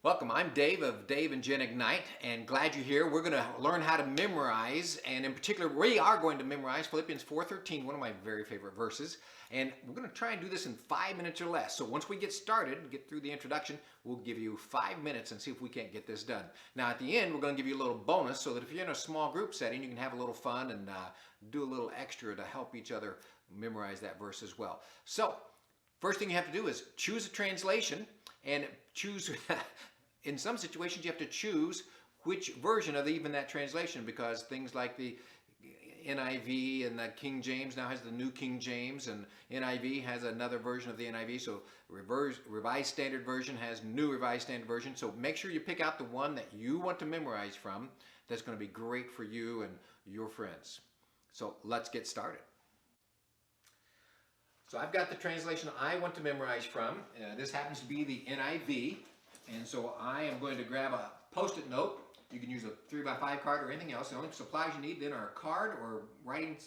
Welcome, I'm Dave of Dave and Jen Ignite, and glad you're here. We're going to learn how to memorize, and in particular, we are going to memorize Philippians 4:13, one of my very favorite verses, and we're going to try and do this in 5 minutes or less. So once we get started, get through the introduction, we'll give you 5 minutes and see if we can't get this done. Now at the end, we're going to give you a little bonus so that if you're in a small group setting, you can have a little fun and do a little extra to help each other memorize that verse as well. So, first thing you have to do is choose a translation and choose... In some situations, you have to choose which version of even that translation, because things like the NIV and the King James now has the New King James, and NIV has another version of the NIV. So Revised Standard Version has New Revised Standard Version. So make sure you pick out the one that you want to memorize from. That's going to be great for you and your friends. So let's get started. So I've got the translation I want to memorize from. This happens to be the NIV. And so I am going to grab a Post-it note. You can use a 3x5 card or anything else. The only supplies you need then are a card or writing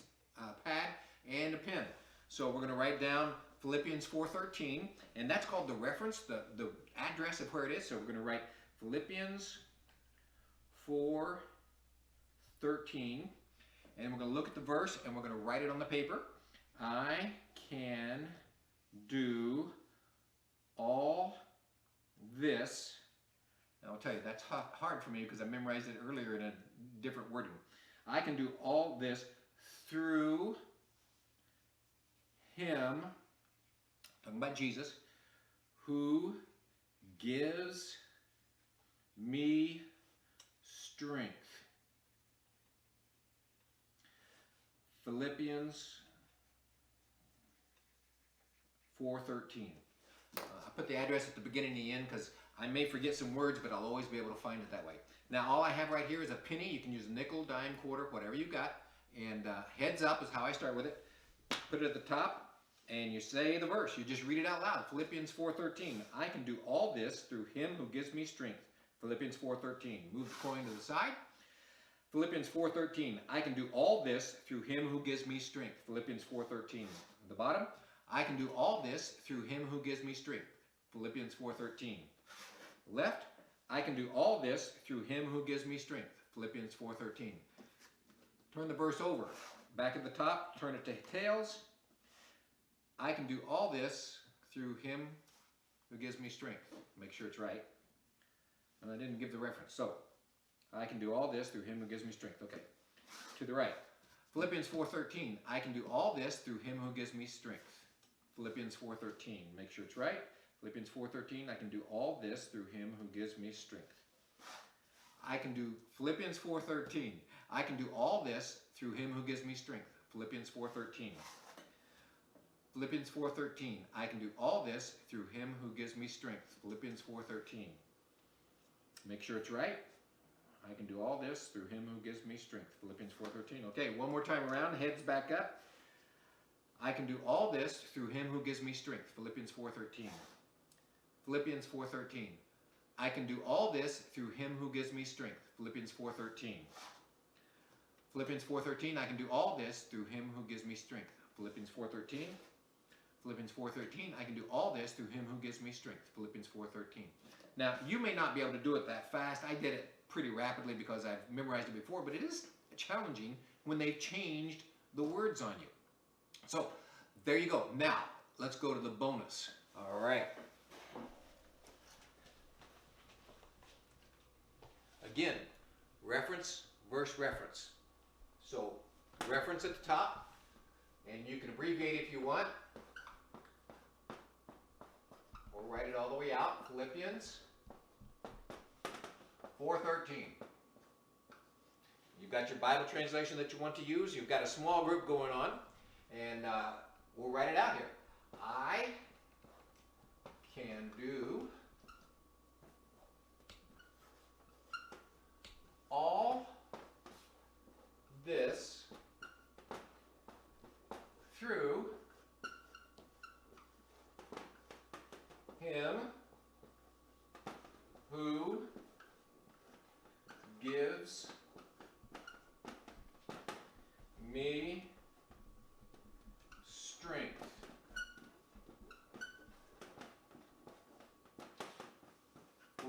pad and a pen. So we're going to write down Philippians 4:13, and that's called the reference, the address of where it is. So we're going to write Philippians 4:13, and we're going to look at the verse and we're going to write it on the paper. I can do all this. Now I'll tell you, that's hard for me because I memorized it earlier in a different wording. I can do all this through Him, talking about Jesus, who gives me strength. Philippians 4:13. I put the address at the beginning and the end because I may forget some words, but I'll always be able to find it that way. Now all I have right here is a penny. You can use a nickel, dime, quarter, whatever you got. And heads up is how I start with it. Put it at the top and you say the verse. You just read it out loud. Philippians 4:13. I can do all this through Him who gives me strength. Philippians 4:13. Move the coin to the side. Philippians 4:13. I can do all this through Him who gives me strength. Philippians 4:13. At the bottom. I can do all this through Him who gives me strength. Philippians 4:13. Left, I can do all this through Him who gives me strength. Philippians 4:13. Turn the verse over. Back at the top, turn it to tails. I can do all this through Him who gives me strength. Make sure it's right. And I didn't give the reference. So, I can do all this through Him who gives me strength. Okay. To the right. Philippians 4:13. I can do all this through Him who gives me strength. Philippians 4:13. Make sure it's right. Philippians 4:13. I can do all this through Him who gives me strength. I can do Philippians 4:13. I can do all this through Him who gives me strength. Philippians 4:13. Philippians 4:13. I can do all this through Him who gives me strength. Philippians 4:13. Make sure it's right. I can do all this through Him who gives me strength. Philippians 4:13. Okay, one more time around. Heads back up. I can do all this through Him who gives me strength. Philippians 4:13. Philippians 4:13. I can do all this through Him who gives me strength. Philippians 4:13. Philippians 4:13. I can do all this through Him who gives me strength. Philippians 4:13. Philippians 4:13. I can do all this through Him who gives me strength. Philippians 4:13. Now, you may not be able to do it that fast. I did it pretty rapidly because I've memorized it before, but it is challenging when they've changed the words on you. So, there you go. Now, let's go to the bonus. All right. Again, reference, verse, reference. So, reference at the top, and you can abbreviate if you want, or write it all the way out. Philippians 4:13. You've got your Bible translation that you want to use. You've got a small group going on. And we'll write it out here. I can do all this through Him who gives me strength.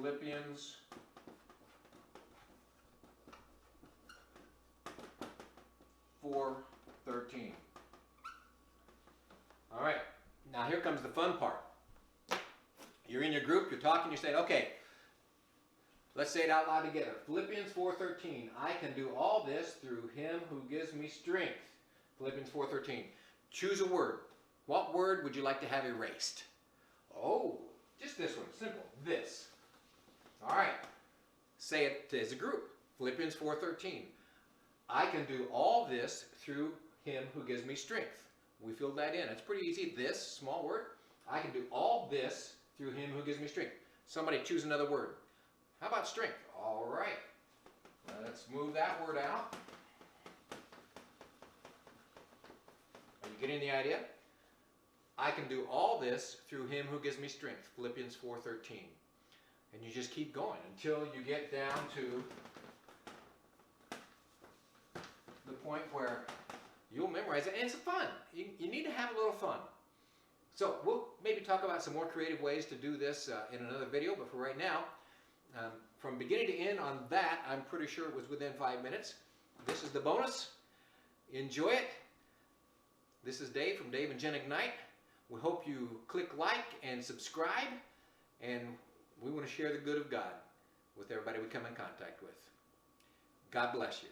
Philippians 4:13. All right, now here comes the fun part. You're in your group, you're talking, you say, okay, let's say it out loud together. Philippians 4:13. I can do all this through him who gives me strength. Philippians 4:13. Choose a word. What word would you like to have erased? Oh, just this one. Simple. This. All right. Say it as a group. Philippians 4:13. I can do all this through him who gives me strength. We filled that in. It's pretty easy. This, small word. I can do all this through him who gives me strength. Somebody choose another word. How about strength? All right. Let's move that word out. Are you getting the idea? I can do all this through him who gives me strength. Philippians 4:13. And you just keep going until you get down to the point where you'll memorize it. And it's fun. You need to have a little fun. So we'll maybe talk about some more creative ways to do this in another video. But for right now, from beginning to end on that, I'm pretty sure it was within 5 minutes. This is the bonus. Enjoy it. This is Dave from Dave and Jen Ignite. We hope you click like and subscribe, and we want to share the good of God with everybody we come in contact with. God bless you.